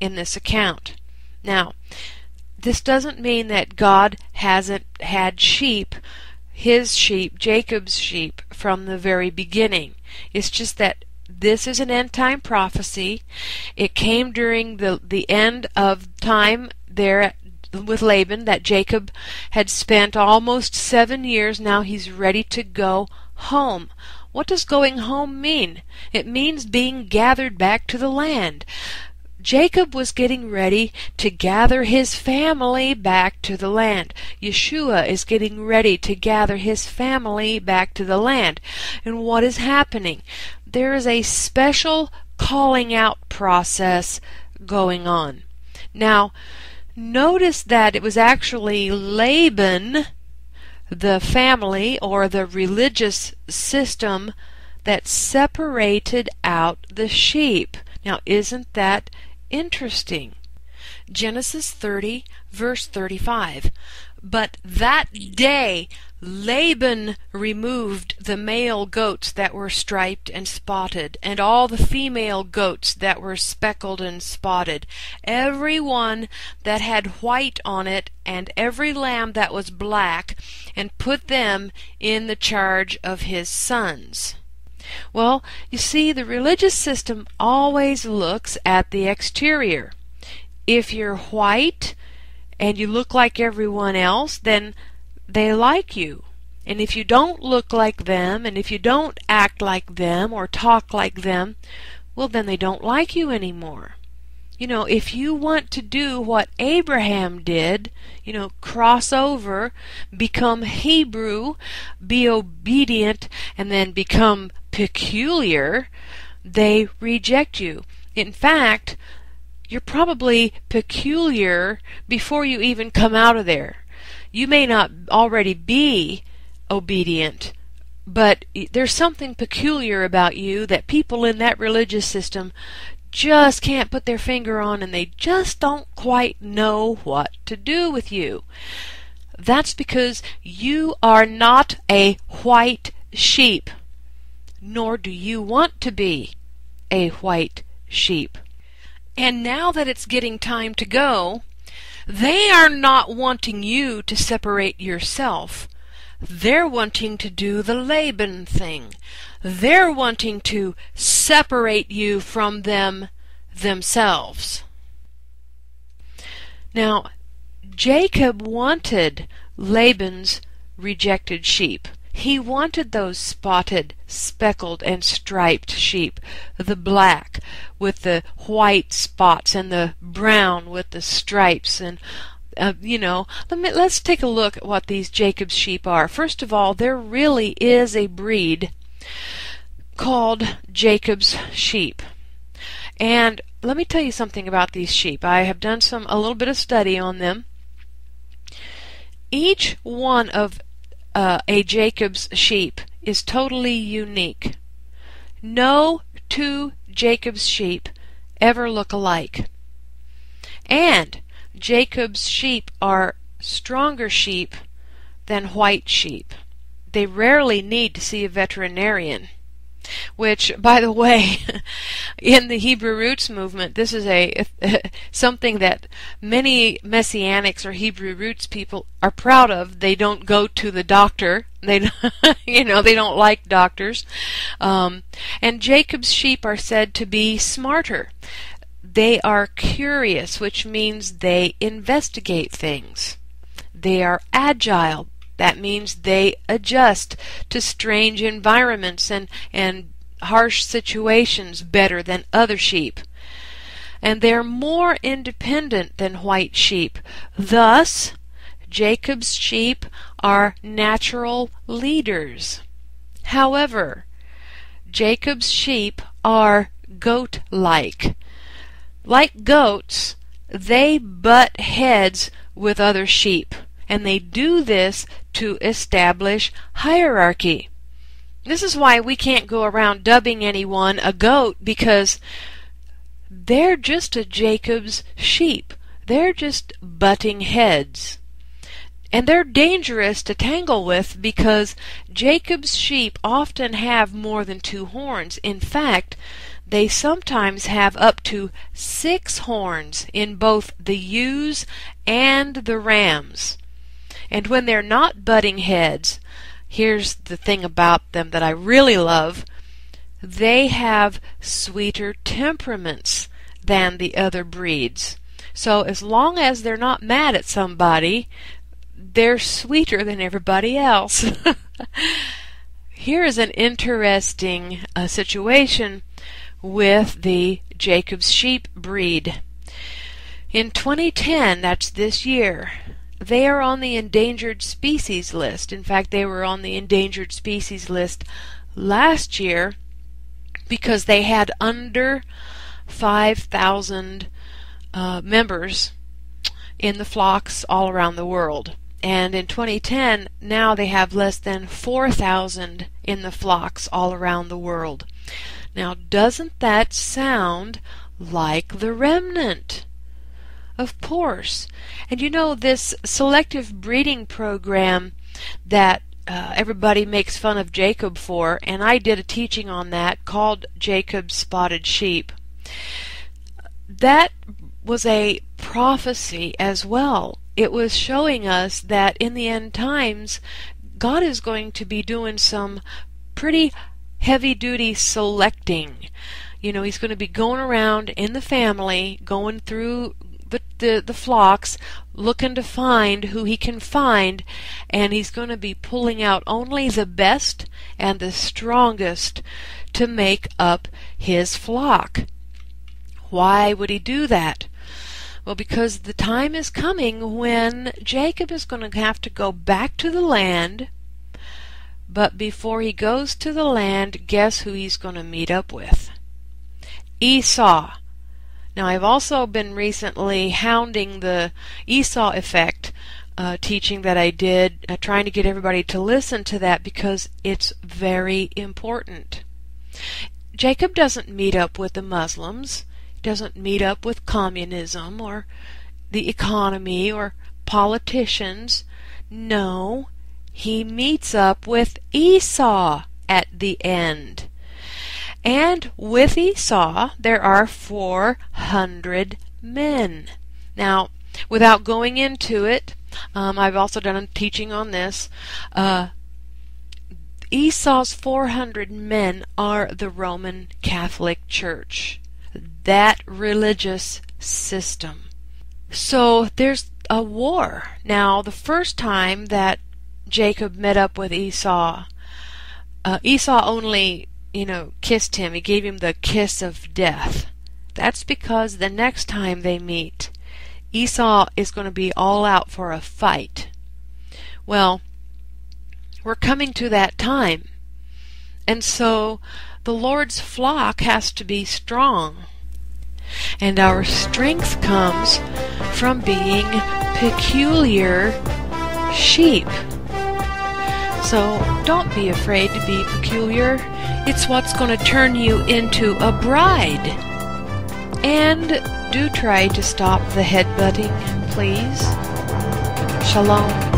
in this account. Now, this doesn't mean that God hasn't had sheep, his sheep, Jacob's sheep, from the very beginning. It's just that this is an end-time prophecy. It came during the end of time there with Laban, that Jacob had spent almost 7 years. Now he's ready to go home. What does going home mean? It means being gathered back to the land. Jacob was getting ready to gather his family back to the land. Yeshua is getting ready to gather his family back to the land. And what is happening? There is a special calling out process going on. Now, notice that it was actually Laban, the family or the religious system, that separated out the sheep. Now, isn't that interesting? Genesis 30, verse 35. But that day Laban removed the male goats that were striped and spotted, and all the female goats that were speckled and spotted, every one that had white on it, and every lamb that was black, and put them in the charge of his sons. Well, you see, the religious system always looks at the exterior. If you're white and you look like everyone else, then they like you. And if you don't look like them, and if you don't act like them or talk like them, well, then they don't like you anymore. You know, if you want to do what Abraham did, you know, cross over, become Hebrew, be obedient, and then become peculiar, they reject you. In fact, you're probably peculiar before you even come out of there. You may not already be obedient, but there's something peculiar about you that people in that religious system just can't put their finger on, and they just don't quite know what to do with you. That's because you are not a white sheep, nor do you want to be a white sheep. And now that it's getting time to go, they are not wanting you to separate yourself. They're wanting to do the Laban thing. They're wanting to separate you from them themselves. Now, Jacob wanted Laban's rejected sheep. He wanted those spotted, speckled, and striped sheep, the black with the white spots and the brown with the stripes. And let's take a look at what these Jacob's sheep are. First of all, there really is a breed called Jacob's sheep. And let me tell you something about these sheep. I have done a little bit of study on them. Each one of a Jacob's sheep is totally unique. No two Jacob's sheep ever look alike. And Jacob's sheep are stronger sheep than white sheep. They rarely need to see a veterinarian. Which, by the way, in the Hebrew Roots movement, this is something that many Messianics or Hebrew Roots people are proud of. They don't go to the doctor. They don't like doctors. And Jacob's sheep are said to be smarter. They are curious, which means they investigate things. They are agile. That means they adjust to strange environments and harsh situations better than other sheep. And they're more independent than white sheep. Thus, Jacob's sheep are natural leaders. However, Jacob's sheep are goat-like. Like goats, they butt heads with other sheep. And they do this to establish hierarchy. This is why we can't go around dubbing anyone a goat, because they're just a Jacob's sheep. They're just butting heads. And they're dangerous to tangle with because Jacob's sheep often have more than two horns. In fact, they sometimes have up to 6 horns in both the ewes and the rams. And when they're not butting heads, here's the thing about them that I really love: they have sweeter temperaments than the other breeds. So as long as they're not mad at somebody, they're sweeter than everybody else. Here is an interesting situation with the Jacob's sheep breed. In 2010, that's this year, they are on the endangered species list. In fact, they were on the endangered species list last year because they had under 5,000 members in the flocks all around the world. And in 2010, now they have less than 4,000 in the flocks all around the world. Now, doesn't that sound like the remnant? Of course. And you know, this selective breeding program that everybody makes fun of Jacob for, and I did a teaching on that called Jacob's Spotted Sheep. That was a prophecy as well. It was showing us that in the end times, God is going to be doing some pretty heavy-duty selecting. You know, He's going to be going around in the family, going through the flocks, looking to find who He can find, and He's going to be pulling out only the best and the strongest to make up His flock. Why would He do that? Well, because the time is coming when Jacob is going to have to go back to the land, but before he goes to the land, guess who he's going to meet up with? Esau. Now, I've also been recently hounding the Esau effect teaching that I did, trying to get everybody to listen to that because it's very important. Jacob doesn't meet up with the Muslims. Doesn't meet up with communism or the economy or politicians. No, he meets up with Esau at the end. And with Esau, there are 400 men. Now, without going into it, I've also done a teaching on this. Esau's 400 men are the Roman Catholic Church. That religious system. So there's a war. Now, the first time that Jacob met up with Esau, Esau only, kissed him. He gave him the kiss of death. That's because the next time they meet, Esau is going to be all out for a fight. Well, we're coming to that time. And so the Lord's flock has to be strong. And our strength comes from being peculiar sheep. So don't be afraid to be peculiar. It's what's going to turn you into a bride. And do try to stop the headbutting, please. Shalom.